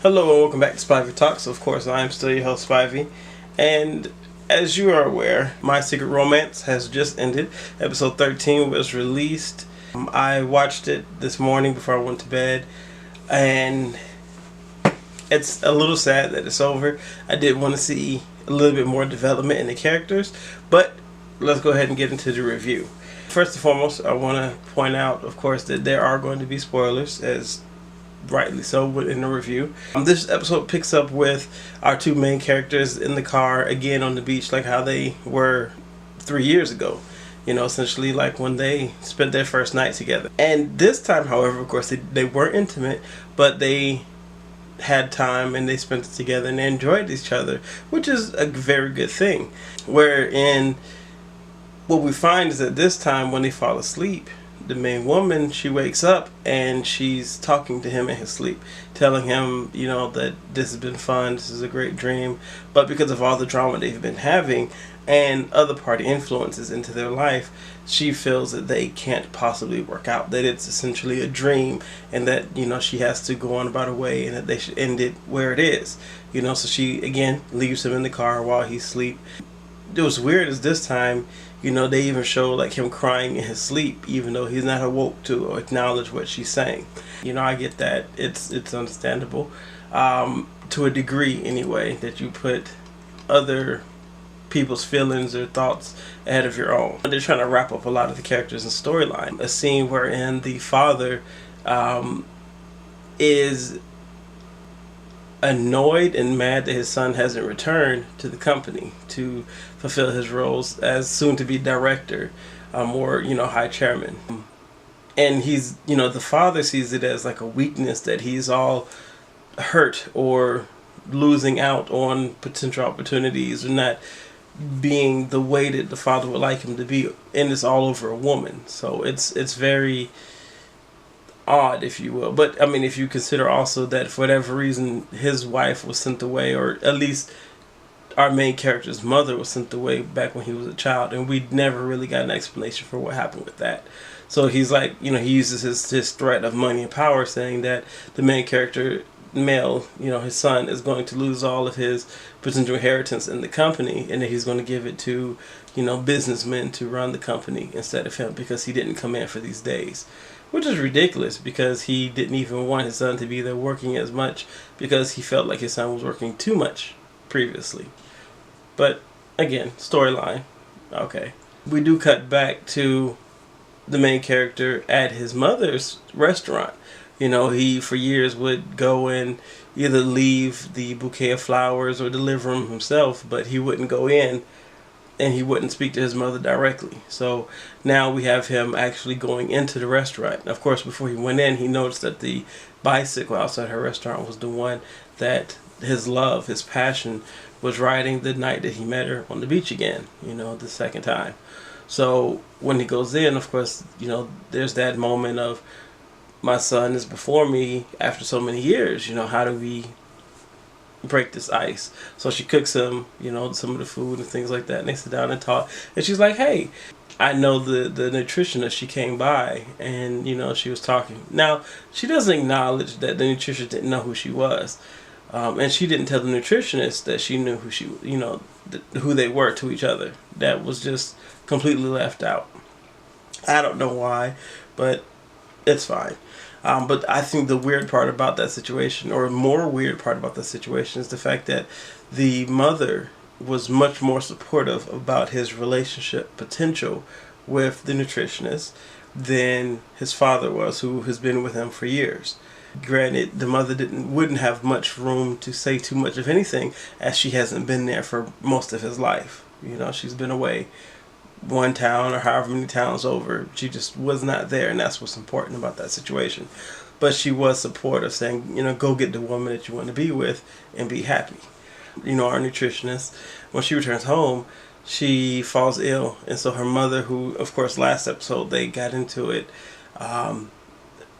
Hello and welcome back to Spivey Talks. Of course, I am still your host, Spivey. And as you are aware, My Secret Romance has just ended. Episode 13 was released. I watched it this morning before I went to bed. And it's a little sad that it's over. I did want to see a little bit more development in the characters. But let's go ahead and get into the review. First and foremost, I want to point out, of course, that there are going to be spoilers, as rightly so, in the review. This episode picks up with our two main characters in the car again on the beach, like how they were 3 years ago. You know, essentially like when they spent their first night together. And this time, however, of course, they weren't intimate, but they had time and they spent it together and they enjoyed each other, which is a very good thing. Wherein what we find is that this time when they fall asleep, the main woman, she wakes up and she's talking to him in his sleep, telling him, you know, that this has been fun, this is a great dream, but because of all the drama they've been having and other party influences into their life, she feels that they can't possibly work out, that it's essentially a dream, and that, you know, she has to go on about her way and that they should end it where it is, you know. So she again leaves him in the car while he's asleep. It was weird as this time, you know, they even show like him crying in his sleep, even though he's not awoke to or acknowledge what she's saying. You know, I get that. It's understandable, to a degree anyway, that you put other people's feelings or thoughts ahead of your own. They're trying to wrap up a lot of the characters and storyline. A scene wherein the father is annoyed and mad that his son hasn't returned to the company to fulfill his roles as soon-to-be director, or, you know, high chairman. And he's, you know, the father sees it as like a weakness, that he's all hurt or losing out on potential opportunities or not being the way that the father would like him to be, and it's all over a woman. So it's very odd, if you will. But I mean, if you consider also that for whatever reason his wife was sent away, or at least our main character's mother was sent away back when he was a child, and we never really got an explanation for what happened with that. So he's like, you know, he uses his threat of money and power, saying that the main character male, you know, his son, is going to lose all of his potential inheritance in the company, and that he's going to give it to, you know, businessmen to run the company instead of him, because he didn't come in for these days. Which is ridiculous, because he didn't even want his son to be there working as much, because he felt like his son was working too much previously. But again, storyline. Okay. We do cut back to the main character at his mother's restaurant. You know, he for years would go and either leave the bouquet of flowers or deliver them himself, but he wouldn't go in and he wouldn't speak to his mother directly. So now we have him actually going into the restaurant. Of course, before he went in, he noticed that the bicycle outside her restaurant was the one that his love, his passion, was riding the night that he met her on the beach again, you know, the second time. So when he goes in, of course, you know, there's that moment of, my son is before me after so many years, you know, how do we break this ice? So she cooks him, you know, some of the food and things like that, and they sit down and talk, and she's like, hey, I know the nutritionist. She came by and, you know, she was talking. Now, she doesn't acknowledge that the nutritionist didn't know who she was, and she didn't tell the nutritionist that she knew who she, you know, who they were to each other. That was just completely left out. I don't know why, but it's fine. But I think the weird part about that situation, or more weird part about that situation, is the fact that the mother was much more supportive about his relationship potential with the nutritionist than his father was, who has been with him for years. Granted, the mother wouldn't have much room to say too much of anything, as she hasn't been there for most of his life. You know, she's been away one town or however many towns over. She just was not there, and that's what's important about that situation. But she was supportive, saying, you know, go get the woman that you want to be with and be happy. You know, our nutritionist, when she returns home, she falls ill, and so her mother, who, of course, last episode they got into it,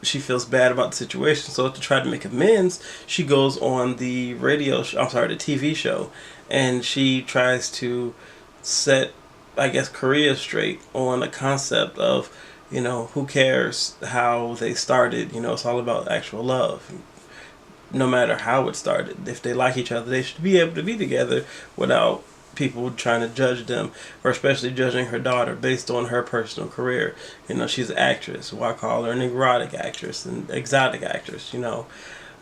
she feels bad about the situation. So to try to make amends, she goes on the the TV show, and she tries to set, I guess, Korea straight on a concept of, you know, who cares how they started, you know, it's all about actual love. no matter how it started. If they like each other, they should be able to be together without people trying to judge them, or especially judging her daughter based on her personal career. You know, she's an actress. Why call her an erotic actress, an exotic actress, you know?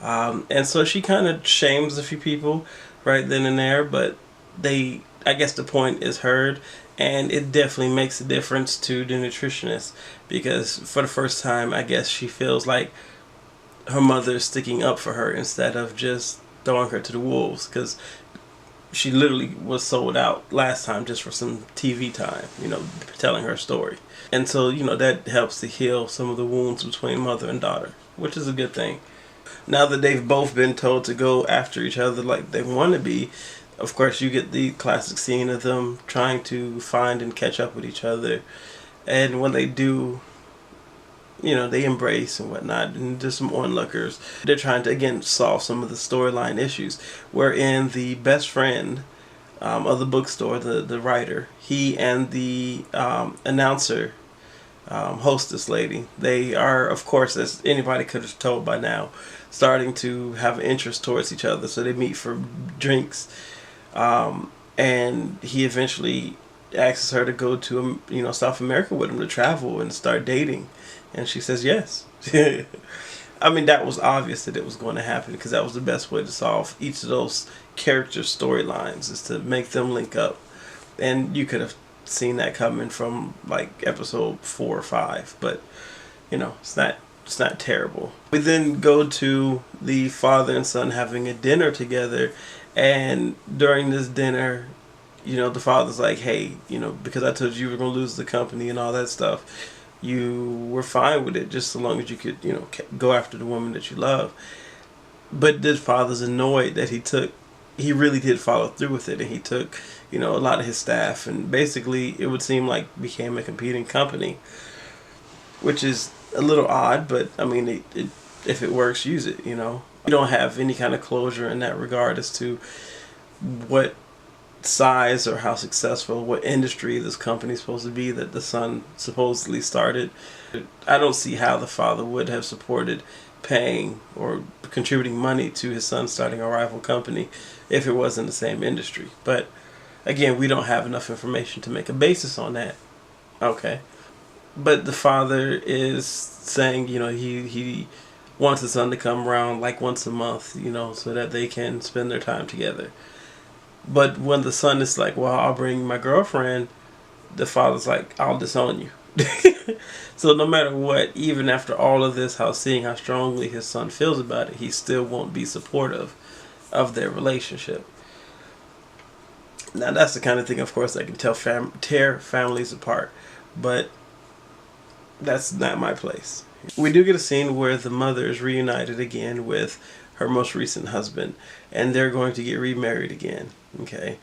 And so she kind of shames a few people right then and there, but I guess the point is heard, and it definitely makes a difference to the nutritionist, because for the first time, I guess she feels like her mother is sticking up for her instead of just throwing her to the wolves, because she literally was sold out last time just for some TV time, you know, telling her story. And so, you know, that helps to heal some of the wounds between mother and daughter, which is a good thing. Now that they've both been told to go after each other like they want to be, of course, you get the classic scene of them trying to find and catch up with each other. And when they do, you know, they embrace and whatnot, and there's some onlookers. They're trying to, again, solve some of the storyline issues, wherein the best friend of the bookstore, the writer, he and the announcer, hostess lady, they are, of course, as anybody could have told by now, starting to have an interest towards each other. So they meet for drinks, and he eventually asks her to go to, you know, South America with him to travel and start dating. And she says yes. I mean, that was obvious that it was going to happen, because that was the best way to solve each of those character storylines, is to make them link up. And you could have seen that coming from like episode 4 or 5, but you know, it's not terrible. We then go to the father and son having a dinner together, and during this dinner, you know, the father's like, hey, you know, because I told you were going to lose the company and all that stuff, you were fine with it just so long as you could, you know, go after the woman that you love. But this father's annoyed that he really did follow through with it, and he took, you know, a lot of his staff, and basically it would seem like became a competing company, which is a little odd, but I mean, if it works, use it, you know. You don't have any kind of closure in that regard as to what size or how successful, what industry this company is supposed to be that the son supposedly started. I don't see how the father would have supported paying or contributing money to his son starting a rival company if it wasn't the same industry. But again, we don't have enough information to make a basis on that. Okay. But the father is saying, you know, he wants his son to come around like once a month, you know, so that they can spend their time together. But when the son is like, well, I'll bring my girlfriend, the father's like, I'll disown you. So no matter what, even after all of this, seeing how strongly his son feels about it, he still won't be supportive of their relationship. Now that's the kind of thing, of course, that can tear families apart, but that's not my place. We do get a scene where the mother is reunited again with her most recent husband, and they're going to get remarried again. Okay.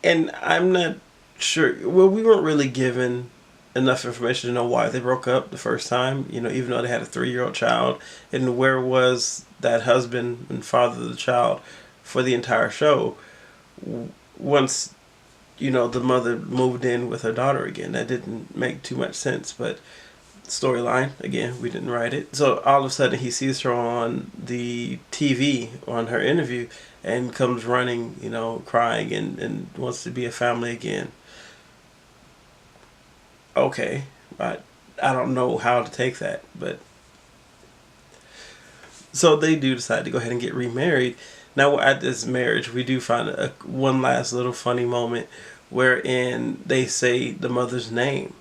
And I'm not sure, well, we weren't really given enough information to know why they broke up the first time, you know, even though they had a 3-year-old child. And where was that husband and father of the child for the entire show once, you know, the mother moved in with her daughter again? That didn't make too much sense, but storyline, again, we didn't write it. So all of a sudden he sees her on the TV on her interview and comes running, you know, crying and wants to be a family again. Okay, I don't know how to take that, but so they do decide to go ahead and get remarried. Now at this marriage, we do find one last little funny moment wherein they say the mother's name.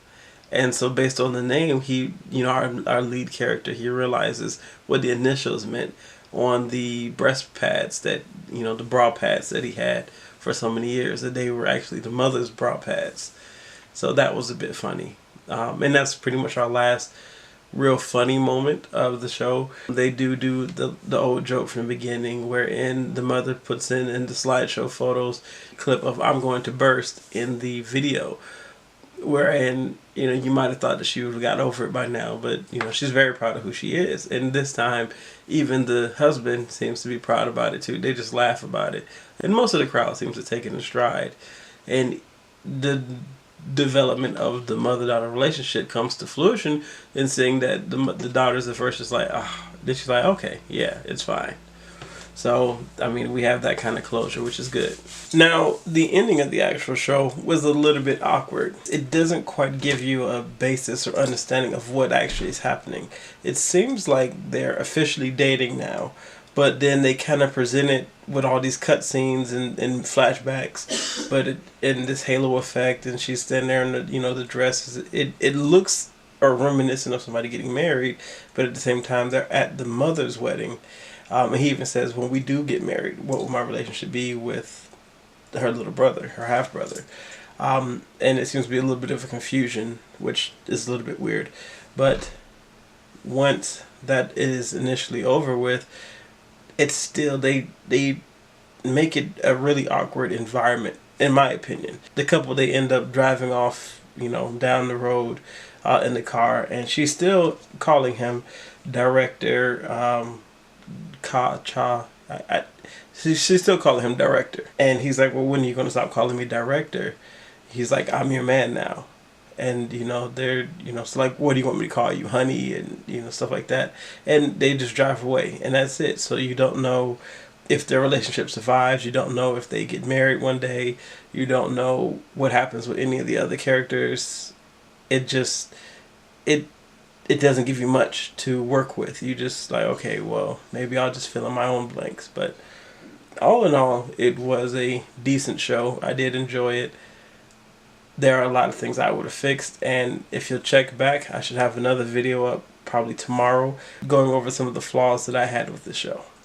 And so based on the name, he, you know, our lead character, he realizes what the initials meant on the breast pads that, you know, the bra pads that he had for so many years, that they were actually the mother's bra pads. So that was a bit funny. And that's pretty much our last real funny moment of the show. They do the old joke from the beginning, wherein the mother puts in the slideshow photos clip of "I'm going to burst" in the video, wherein, you know, you might have thought that she would have got over it by now, but, you know, she's very proud of who she is. And this time, even the husband seems to be proud about it too. They just laugh about it. And most of the crowd seems to take it in stride. And the development of the mother-daughter relationship comes to fruition in seeing that the daughter's at first just like, Then she's like, okay, yeah, it's fine. So, I mean, we have that kind of closure, which is good. Now, the ending of the actual show was a little bit awkward. It doesn't quite give you a basis or understanding of what actually is happening. It seems like they're officially dating now, but then they kind of present it with all these cutscenes and flashbacks, but in this halo effect, and she's standing there in the, the dresses. It looks or reminiscent of somebody getting married, but at the same time, they're at the mother's wedding. And he even says, when we do get married, what will my relationship be with her little brother, her half brother? And it seems to be a little bit of a confusion, which is a little bit weird. But once that is initially over with, it's still, they make it a really awkward environment, in my opinion. The couple, they end up driving off, down the road in the car, and she's still calling him director. She's still calling him director, and he's like, well, when are you going to stop calling me director? He's like, I'm your man now. And they're it's like, what do you want me to call you, honey? And stuff like that. And they just drive away, and that's it. So you don't know if their relationship survives. You don't know if they get married one day. You don't know what happens with any of the other characters. It doesn't give you much to work with. You just like, okay, well, maybe I'll just fill in my own blanks. But all in all, it was a decent show. I did enjoy it. There are a lot of things I would have fixed, and if you'll check back, I should have another video up probably tomorrow going over some of the flaws that I had with the show.